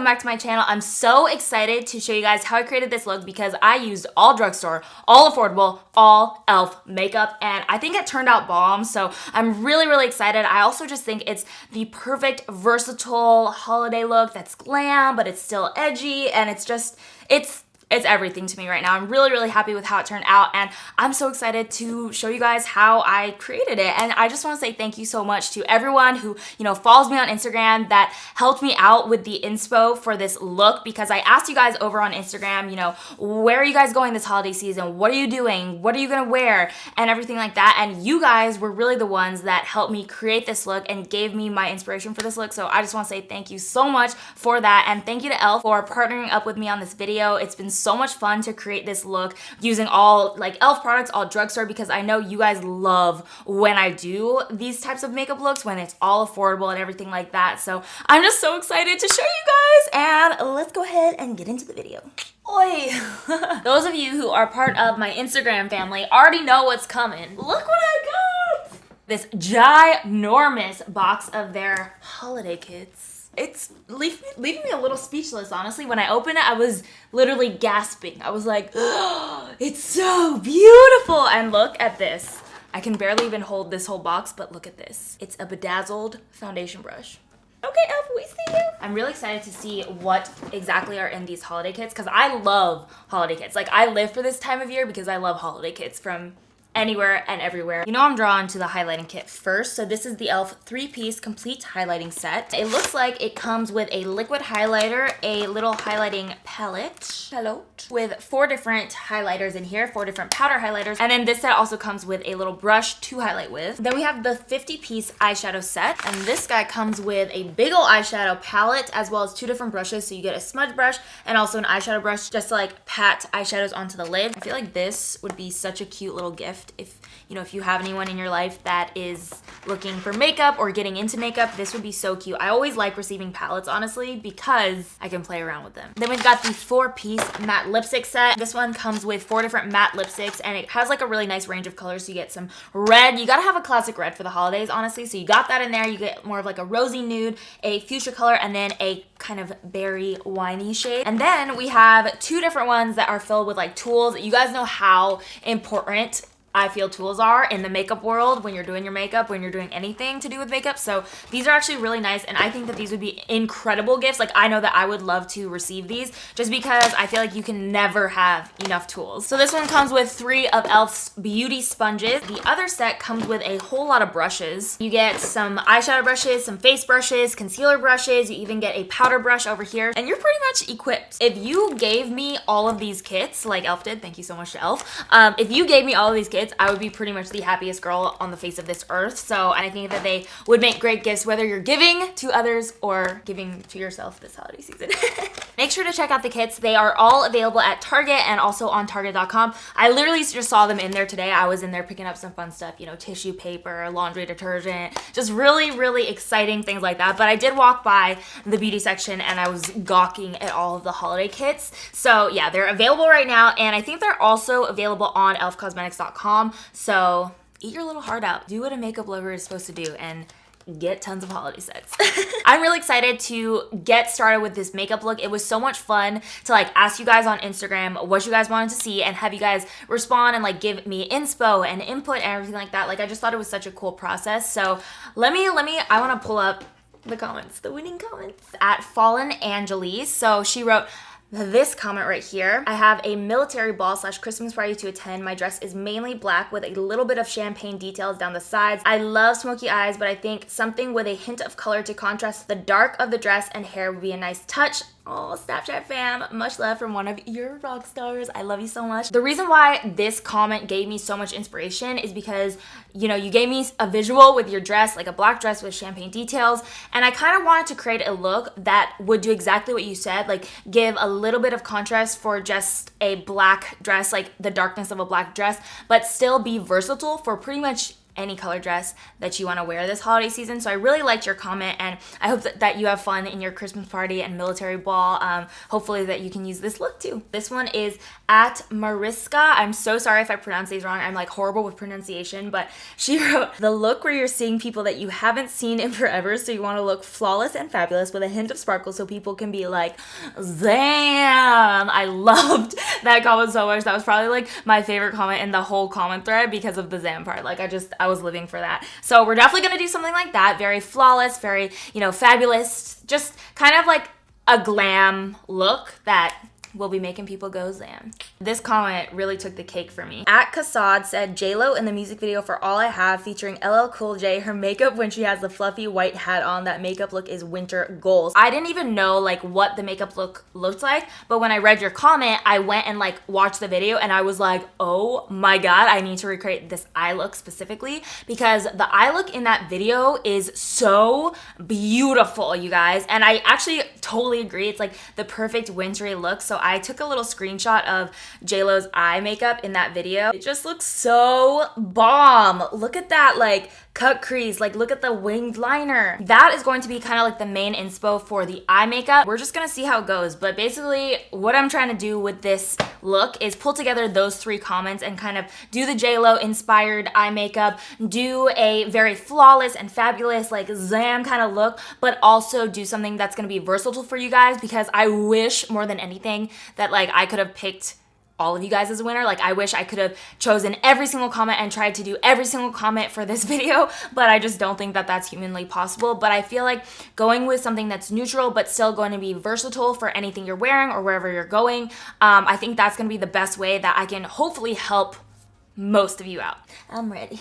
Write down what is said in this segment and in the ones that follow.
welcome back to my channel. I'm so excited to show you guys how I created this look because I used all drugstore, all affordable, all e.l.f. makeup, and I think it turned out bomb, so I'm really excited. I also just think it's the perfect versatile holiday look that's glam, but it's still edgy, and it's everything to me right now. I'm really happy with how it turned out, and I'm so excited to show you guys how I created it. And I just want to say thank you so much to everyone who, follows me on Instagram that helped me out with the inspo for this look, because I asked you guys over on Instagram, where are you guys going this holiday season? What are you doing? What are you gonna wear? And everything like that. And you guys were really the ones that helped me create this look and gave me my inspiration for this look. So I just want to say thank you so much for that. And thank you to e.l.f. for partnering up with me on this video. It's been so much fun to create this look using all e.l.f. products, all drugstore, because I know you guys love when I do these types of makeup looks, when it's all affordable and everything like that. So I'm just so excited to show you guys, and let's go ahead and get into the video. Oi! Those of you who are part of my Instagram family already know what's coming. Look what I got! This ginormous box of their holiday kits. It's leaving me a little speechless, honestly. When I opened it, I was literally gasping. I was like, oh, it's so beautiful. And look at this. I can barely even hold this whole box, but look at this. It's a bedazzled foundation brush. Okay, e.l.f., we see you. I'm really excited to see what exactly are in these holiday kits, because I love holiday kits. I live for this time of year because I love holiday kits from anywhere and everywhere. I'm drawn to the highlighting kit first. So this is the e.l.f. 3-piece complete highlighting set. It looks like it comes with a liquid highlighter, a little highlighting palette with 4 different highlighters in here, 4 different powder highlighters. And then this set also comes with a little brush to highlight with. Then we have the 50-piece eyeshadow set. And this guy comes with a big ol' eyeshadow palette, as well as 2 different brushes. So you get a smudge brush and also an eyeshadow brush just to pat eyeshadows onto the lid. I feel like this would be such a cute little gift if you have anyone in your life that is looking for makeup or getting into makeup. This would be so cute. I always like receiving palettes, honestly, because I can play around with them. Then we've got the 4-piece matte lipstick set. This one comes with 4 different matte lipsticks, and it has a really nice range of colors. So you get some red. You gotta have a classic red for the holidays, honestly. So you got that in there. You get more of a rosy nude, a fuchsia color, and then a kind of berry winey shade. And then we have 2 different ones that are filled with tools. You guys know how important I feel tools are in the makeup world when you're doing your makeup, when you're doing anything to do with makeup. So these are actually really nice, and I think that these would be incredible gifts. I know that I would love to receive these just because I feel like you can never have enough tools. So this one comes with 3 of e.l.f.'s beauty sponges. The other set comes with a whole lot of brushes. You get some eyeshadow brushes, some face brushes, concealer brushes. You even get a powder brush over here, and you're pretty much equipped. If you gave me all of these kits like e.l.f. did, thank you so much to e.l.f. If you gave me all of these kits, I would be pretty much the happiest girl on the face of this earth. So I think that they would make great gifts, whether you're giving to others or giving to yourself this holiday season. Make sure to check out the kits. They are all available at Target and also on Target.com. I literally just saw them in there today. I was in there picking up some fun stuff, tissue paper, laundry detergent, just really exciting things like that. But I did walk by the beauty section and I was gawking at all of the holiday kits. So yeah, they're available right now, and I think they're also available on elfcosmetics.com. So eat your little heart out. Do what a makeup lover is supposed to do and get tons of holiday sets. I'm really excited to get started with this makeup look. It was so much fun to ask you guys on Instagram what you guys wanted to see and have you guys respond and give me inspo and input and everything like that. I just thought it was such a cool process. So I want to pull up the comments, the winning comments at Fallen Angeles. So she wrote this comment right here: I have a military ball / Christmas party to attend. My dress is mainly black with a little bit of champagne details down the sides. I love smoky eyes, but I think something with a hint of color to contrast the dark of the dress and hair would be a nice touch. Oh, Snapchat fam, much love from one of your rock stars. I love you so much. The reason why this comment gave me so much inspiration is because, you gave me a visual with your dress, a black dress with champagne details, and I kind of wanted to create a look that would do exactly what you said, give a little bit of contrast for just a black dress, the darkness of a black dress, but still be versatile for pretty much any color dress that you want to wear this holiday season. So I really liked your comment, and I hope that you have fun in your Christmas party and military ball. Hopefully that you can use this look too. This one is at Mariska. I'm so sorry if I pronounce these wrong. I'm like horrible with pronunciation, but she wrote, the look where you're seeing people that you haven't seen in forever, so you want to look flawless and fabulous with a hint of sparkle so people can be like, damn. I loved that comment so much. That was probably like my favorite comment in the whole comment thread because of the Zam part. Like I was living for that. So we're definitely going to do something like that. Very flawless, very, fabulous. Just kind of like a glam look that will be making people go Zam. This comment really took the cake for me. At Kassad said, J-Lo in the music video for All I Have featuring LL Cool J, her makeup when she has the fluffy white hat on, that makeup look is winter goals. I didn't even know like what the makeup look looked like, but when I read your comment, I went and like watched the video and I was like, oh my God, I need to recreate this eye look specifically because the eye look in that video is so beautiful, you guys. And I actually totally agree. It's like the perfect wintry look. So I took a little screenshot of J-Lo's eye makeup in that video. It just looks so bomb. Look at that like cut crease, like look at the winged liner. That is going to be kind of like the main inspo for the eye makeup. We're just gonna see how it goes. But basically what I'm trying to do with this look is pull together those 3 comments and kind of do the J-Lo inspired eye makeup, do a very flawless and fabulous like Zam kind of look, but also do something that's gonna be versatile for you guys because I wish more than anything that like I could have picked all of you guys as a winner. Like I wish I could have chosen every single comment and tried to do every single comment for this video, but I just don't think that that's humanly possible. But I feel like going with something that's neutral but still going to be versatile for anything you're wearing or wherever you're going, I think that's going to be the best way that I can hopefully help most of you out. I'm ready.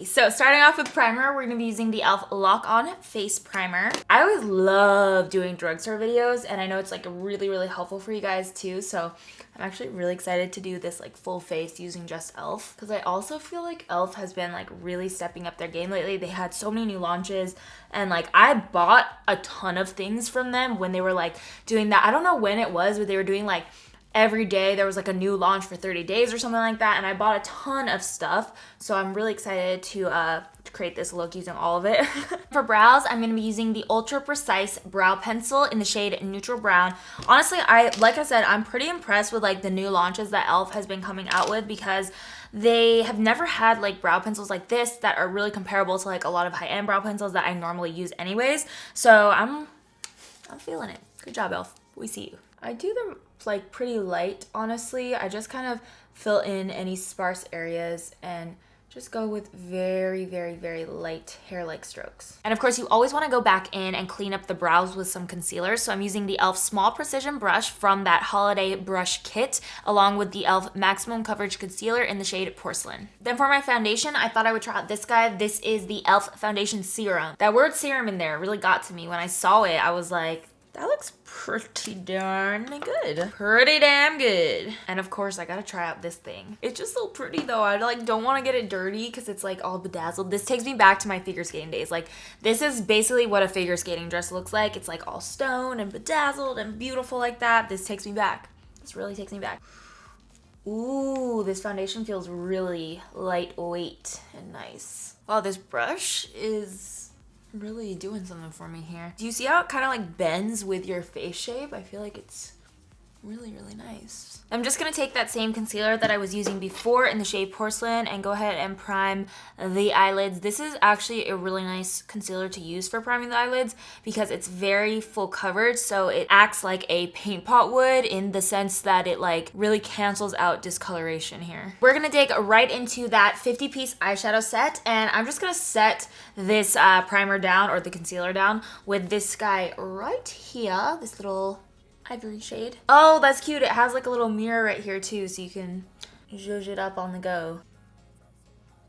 So starting off with primer, we're gonna be using the E.L.F. Lock On Face Primer. I always love doing drugstore videos, and I know it's like really, really helpful for you guys too. So I'm actually really excited to do this like full face using just E.L.F. because I also feel like E.L.F. has been like really stepping up their game lately. They had so many new launches, and like I bought a ton of things from them when they were like doing that. I don't know when it was, but they were doing like every day there was like a new launch for 30 days or something like that, and I bought a ton of stuff, so I'm really excited to create this look using all of it. For brows, I'm going to be using the Ultra Precise Brow Pencil in the shade Neutral Brown. Honestly, like I said, I'm pretty impressed with like the new launches that E.L.F. has been coming out with because they have never had like brow pencils like this that are really comparable to like a lot of high-end brow pencils that I normally use anyways. So I'm feeling it. Good job, E.L.F. We see you. I do them like pretty light, honestly. I just kind of fill in any sparse areas and just go with very, very, very light hair-like strokes. And of course, you always want to go back in and clean up the brows with some concealer. So I'm using the E.L.F. Small Precision Brush from that holiday brush kit, along with the E.L.F. Maximum Coverage Concealer in the shade Porcelain. Then for my foundation, I thought I would try out this guy. This is the E.L.F. Foundation Serum. That word serum in there really got to me. When I saw it, I was like, that looks pretty darn good. Pretty damn good. And of course, I gotta try out this thing. It's just so pretty though. I like don't want to get it dirty because it's like all bedazzled. This takes me back to my figure skating days. Like this is basically what a figure skating dress looks like. It's like all stone and bedazzled and beautiful like that. This takes me back. This really takes me back. Ooh, this foundation feels really lightweight and nice. Wow, this brush is really doing something for me here. Do you see how it kind of like bends with your face shape? I feel like it's really, really nice. I'm just gonna take that same concealer that I was using before in the shade Porcelain and go ahead and prime the eyelids. This is actually a really nice concealer to use for priming the eyelids because it's very full coverage, so it acts like a paint pot would in the sense that it like really cancels out discoloration here. We're gonna dig right into that 50-piece eyeshadow set, and I'm just gonna set this primer down, or the concealer down, with this guy right here, this little ivory shade. Oh, that's cute. It has like a little mirror right here too, so you can zhuzh it up on the go.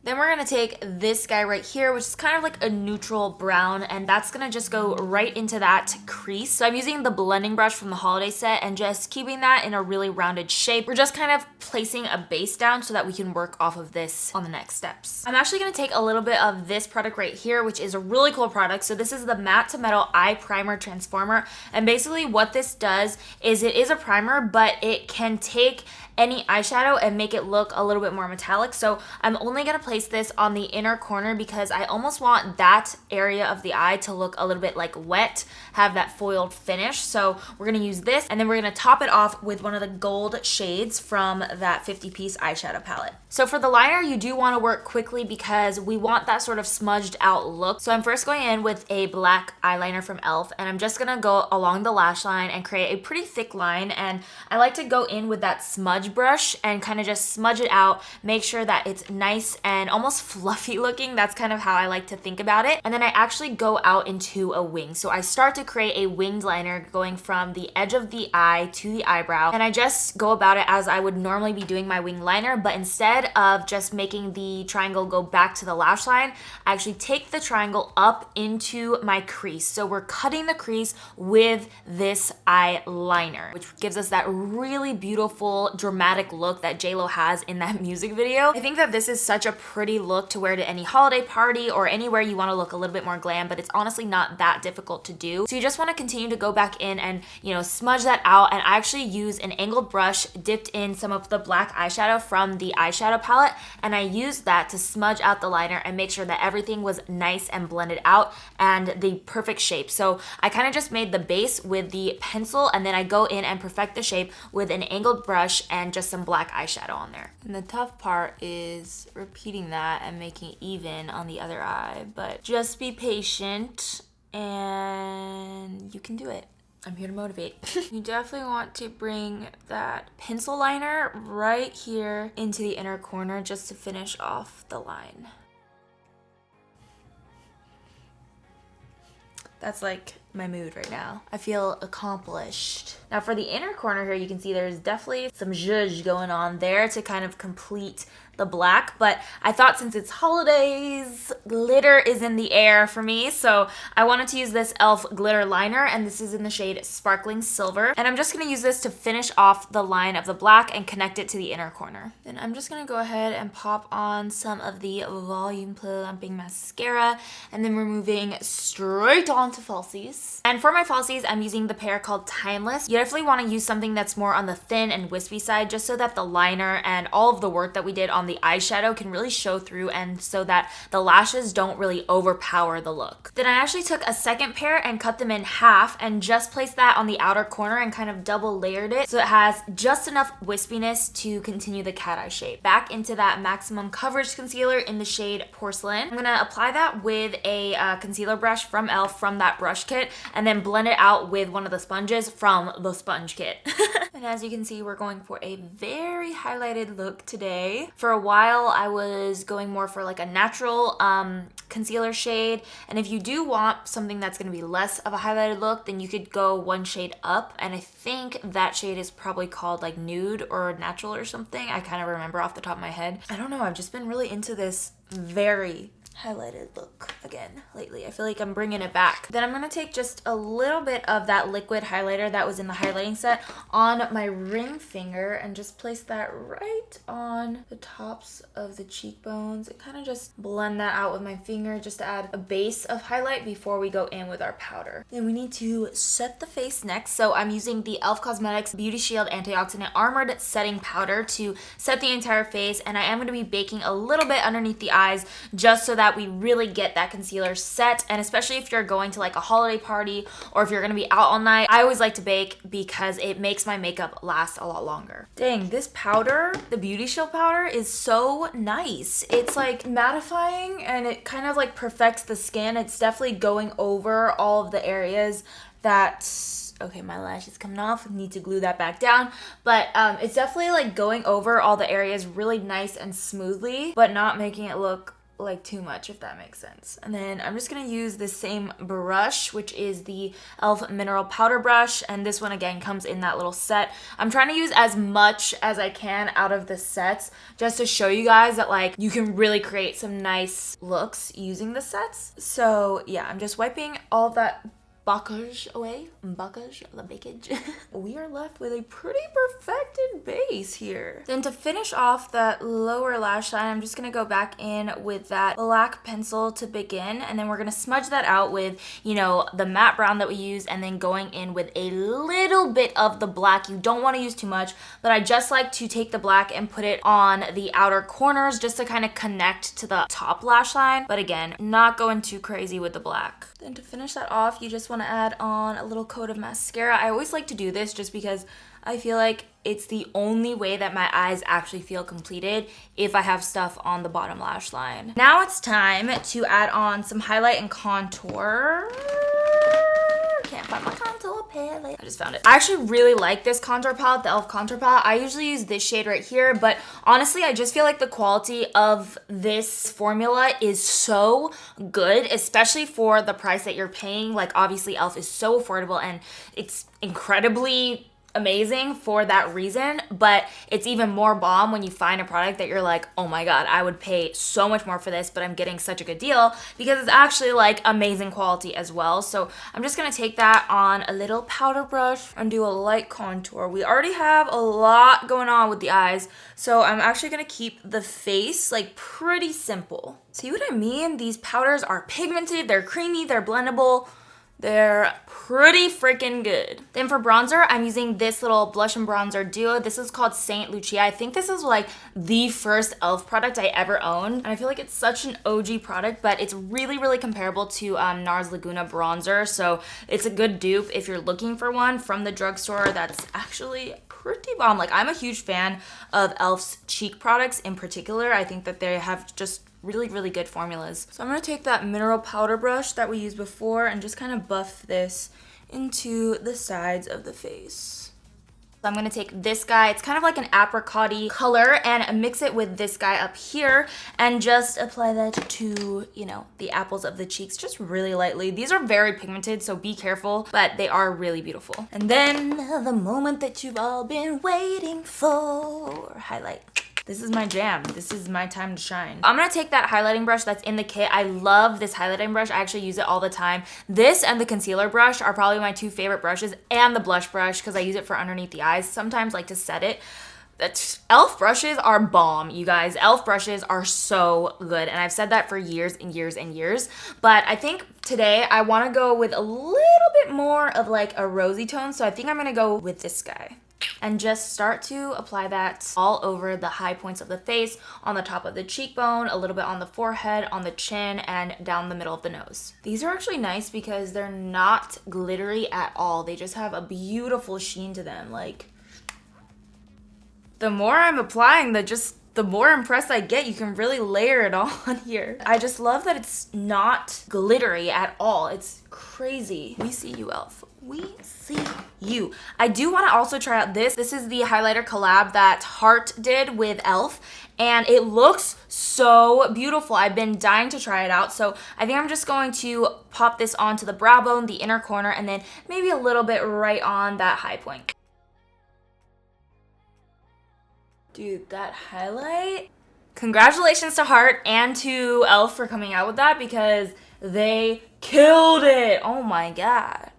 Then we're gonna take this guy right here, which is kind of like a neutral brown, and that's gonna just go right into that crease. So I'm using the blending brush from the holiday set and just keeping that in a really rounded shape. We're just kind of placing a base down so that we can work off of this on the next steps. I'm actually gonna take a little bit of this product right here, which is a really cool product. So this is the Matte to Metal Eye Primer Transformer. And basically what this does is it is a primer, but it can take any eyeshadow and make it look a little bit more metallic. So I'm only gonna place this on the inner corner because I almost want that area of the eye to look a little bit like wet, have that foiled finish. So we're gonna use this, and then we're gonna top it off with one of the gold shades from that 50-piece eyeshadow palette. So for the liner, you do want to work quickly because we want that sort of smudged out look. So I'm first going in with a black eyeliner from E.L.F. and I'm just gonna go along the lash line and create a pretty thick line. And I like to go in with that smudge brush and kind of just smudge it out, make sure that it's nice and almost fluffy looking. That's kind of how I like to think about it. And then I actually go out into a wing. So I start to create a winged liner going from the edge of the eye to the eyebrow. And I just go about it as I would normally be doing my wing liner, but instead of just making the triangle go back to the lash line, I actually take the triangle up into my crease. So we're cutting the crease with this eyeliner, which gives us that really beautiful dramatic look that J.Lo has in that music video. I think that this is such a pretty look to wear to any holiday party or anywhere you want to look a little bit more glam, but it's honestly not that difficult to do. So you just want to continue to go back in and, you know, smudge that out. And I actually use an angled brush dipped in some of the black eyeshadow from the eyeshadow palette, and I used that to smudge out the liner and make sure that everything was nice and blended out and the perfect shape. So I kind of just made the base with the pencil, and then I go in and perfect the shape with an angled brush and just some black eyeshadow on there. And the tough part is repeating that and making it even on the other eye, but just be patient and you can do it. I'm here to motivate. You definitely want to bring that pencil liner right here into the inner corner just to finish off the line. That's like my mood right now. I feel accomplished. Now for the inner corner here, you can see there's definitely some zhuzh going on there to kind of complete the black, but I thought since it's holidays, glitter is in the air for me, so I wanted to use this E.L.F. glitter liner, and this is in the shade Sparkling Silver, and I'm just gonna use this to finish off the line of the black and connect it to the inner corner. Then I'm just gonna go ahead and pop on some of the Volume Plumping Mascara, and then we're moving straight on to falsies. And for my falsies, I'm using the pair called Timeless. You definitely want to use something that's more on the thin and wispy side, just so that the liner and all of the work that we did on the eyeshadow can really show through, and so that the lashes don't really overpower the look. Then I actually took a second pair and cut them in half and just placed that on the outer corner and kind of double layered it so it has just enough wispiness to continue the cat eye shape. Back into that maximum coverage concealer in the shade Porcelain. I'm gonna apply that with a concealer brush from E.L.F. from that brush kit, and then blend it out with one of the sponges from the sponge kit. And as you can see, we're going for a very highlighted look today. For a while, I was going more for like a natural concealer shade. And if you do want something that's gonna be less of a highlighted look, then you could go one shade up. And I think that shade is probably called like Nude or Natural or something. I kind of remember off the top of my head. I don't know, I've just been really into this very highlighted look again lately. I feel like I'm bringing it back. Then I'm gonna take just a little bit of that liquid highlighter that was in the highlighting set on my ring finger and just place that right on the tops of the cheekbones and kind of just blend that out with my finger just to add a base of highlight before we go in with our powder. Then we need to set the face next. So I'm using the E.L.F. Cosmetics Beauty Shield Antioxidant Armored Setting Powder to set the entire face, and I am gonna be baking a little bit underneath the eyes just so that we really get that concealer set. And especially if you're going to like a holiday party or if you're gonna be out all night, I always like to bake because it makes my makeup last a lot longer. Dang, this powder, the Beauty Shield powder, is so nice. It's like mattifying and it kind of like perfects the skin. It's definitely going over all of the areas that, okay, my lash is coming off. I need to glue that back down. But it's definitely like going over all the areas really nice and smoothly, but not making it look like too much, if that makes sense. And then I'm just gonna use this same brush, which is the E.L.F. Mineral Powder Brush, and this one again comes in that little set. I'm trying to use as much as I can out of the sets just to show you guys that like you can really create some nice looks using the sets. So yeah, I'm just wiping all that buckage away, buckage, the bakage, we are left with a pretty perfected base here. Then to finish off that lower lash line, I'm just gonna go back in with that black pencil to begin, and then we're gonna smudge that out with, you know, the matte brown that we used, and then going in with a little bit of the black. You don't want to use too much, but I just like to take the black and put it on the outer corners just to kind of connect to the top lash line. But again, not going too crazy with the black. Then to finish that off, you just want to add on a little coat of mascara. I always like to do this just because I feel like it's the only way that my eyes actually feel completed if I have stuff on the bottom lash line. Now it's time to add on some highlight and contour. Can't find my contour palette. I just found it. I actually really like this contour palette, the e.l.f. contour palette. I usually use this shade right here, but honestly, I just feel like the quality of this formula is so good, especially for the price that you're paying. Like, obviously, e.l.f. is so affordable and it's incredibly amazing for that reason, but it's even more bomb when you find a product that you're like, oh my god, I would pay so much more for this, but I'm getting such a good deal because it's actually like amazing quality as well. So I'm just gonna take that on a little powder brush and do a light contour. We already have a lot going on with the eyes, so I'm actually gonna keep the face like pretty simple. See what I mean? These powders are pigmented, they're creamy, they're blendable. They're pretty freaking good. Then for bronzer, I'm using this little blush and bronzer duo. This is called Saint Lucia. I think this is like the first e.l.f. product I ever owned. And I feel like it's such an OG product, but it's really, really comparable to NARS Laguna bronzer. So it's a good dupe if you're looking for one from the drugstore that's actually pretty bomb. Like, I'm a huge fan of e.l.f.'s cheek products in particular. I think that they have just really, really good formulas. So I'm gonna take that mineral powder brush that we used before and just kind of buff this into the sides of the face. So I'm gonna take this guy, it's kind of like an apricot-y color, and mix it with this guy up here and just apply that to, you know, the apples of the cheeks just really lightly. These are very pigmented, so be careful, but they are really beautiful. And then the moment that you've all been waiting for, highlight. This is my jam. This is my time to shine. I'm gonna take that highlighting brush that's in the kit. I love this highlighting brush. I actually use it all the time. This and the concealer brush are probably my two favorite brushes, and the blush brush because I use it for underneath the eyes, sometimes like to set it. e.l.f. brushes are bomb, you guys. e.l.f. brushes are so good, and I've said that for years and years and years. But I think today I want to go with a little bit more of like a rosy tone, so I think I'm gonna go with this guy. And just start to apply that all over the high points of the face, on the top of the cheekbone, a little bit on the forehead, on the chin, and down the middle of the nose. These are actually nice because they're not glittery at all. They just have a beautiful sheen to them. Like, the more I'm applying, the more impressed I get. You can really layer it on here. I just love that it's not glittery at all. It's crazy. We see you, e.l.f. We see you. I do want to also try out this. This is the highlighter collab that Heart did with e.l.f. and it looks so beautiful. I've been dying to try it out, so I think I'm just going to pop this onto the brow bone, the inner corner, and then maybe a little bit right on that high point. Dude, that highlight. Congratulations to Heart and to e.l.f. for coming out with that because they killed it. Oh my god.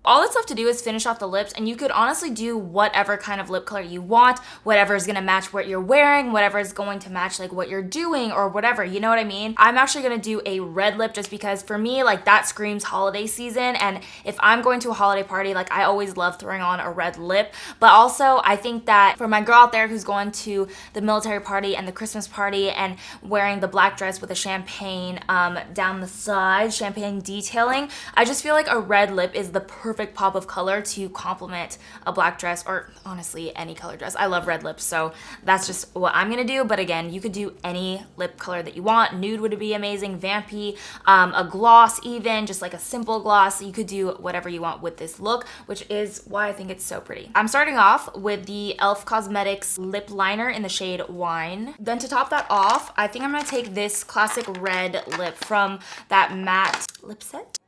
All that's left to do is finish off the lips, and you could honestly do whatever kind of lip color you want, whatever is gonna match what you're wearing, whatever is going to match like what you're doing or whatever, you know what I mean? I'm actually gonna do a red lip just because for me, like, that screams holiday season, and if I'm going to a holiday party, like, I always love throwing on a red lip. But also, I think that for my girl out there who's going to the military party and the Christmas party and wearing the black dress with a champagne down the side, champagne detailing, I just feel like a red lip is the perfect pop of color to complement a black dress, or honestly any color dress. I love red lips, so that's just what I'm gonna do. But again, you could do any lip color that you want. Nude would be amazing, vampy, a gloss even, just like a simple gloss. You could do whatever you want with this look, which is why I think it's so pretty. I'm starting off with the e.l.f. Cosmetics lip liner in the shade Wine. Then to top that off, I think I'm gonna take this classic red lip from that matte lip set.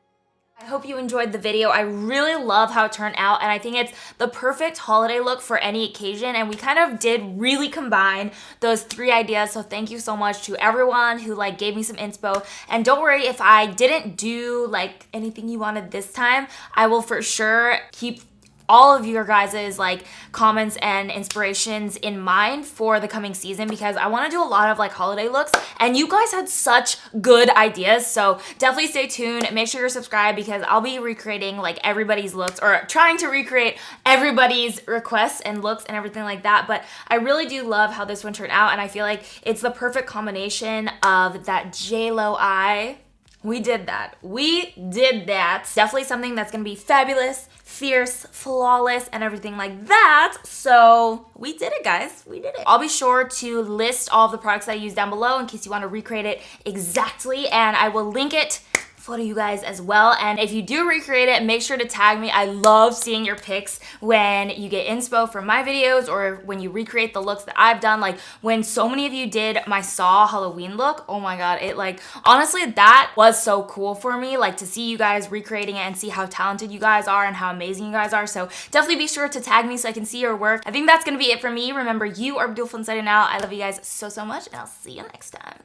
I hope you enjoyed the video. I really love how it turned out, and I think it's the perfect holiday look for any occasion, and we kind of did really combine those 3 ideas, so thank you so much to everyone who like gave me some inspo. And don't worry if I didn't do like anything you wanted this time. I will for sure keep all of your guys' like comments and inspirations in mind for the coming season, because I want to do a lot of like holiday looks, and you guys had such good ideas. So definitely stay tuned. Make sure you're subscribed, because I'll be recreating like everybody's looks, or trying to recreate everybody's requests and looks and everything like that. But I really do love how this one turned out, and I feel like it's the perfect combination of that J-Lo eye. We did that. We did that. Definitely something that's gonna be fabulous, fierce, flawless, and everything like that. So we did it, guys. We did it. I'll be sure to list all of the products that I use down below in case you want to recreate it exactly, and I will link it for you guys as well. And if you do recreate it, make sure to tag me. I love seeing your pics when you get inspo from my videos, or when you recreate the looks that I've done. Like when so many of you did my Saw Halloween look, oh my god, it like, honestly, that was so cool for me, like to see you guys recreating it and see how talented you guys are and how amazing you guys are. So definitely be sure to tag me so I can see your work. I think that's gonna be it for me. Remember, you are beautiful inside and out. I love you guys so much, and I'll see you next time.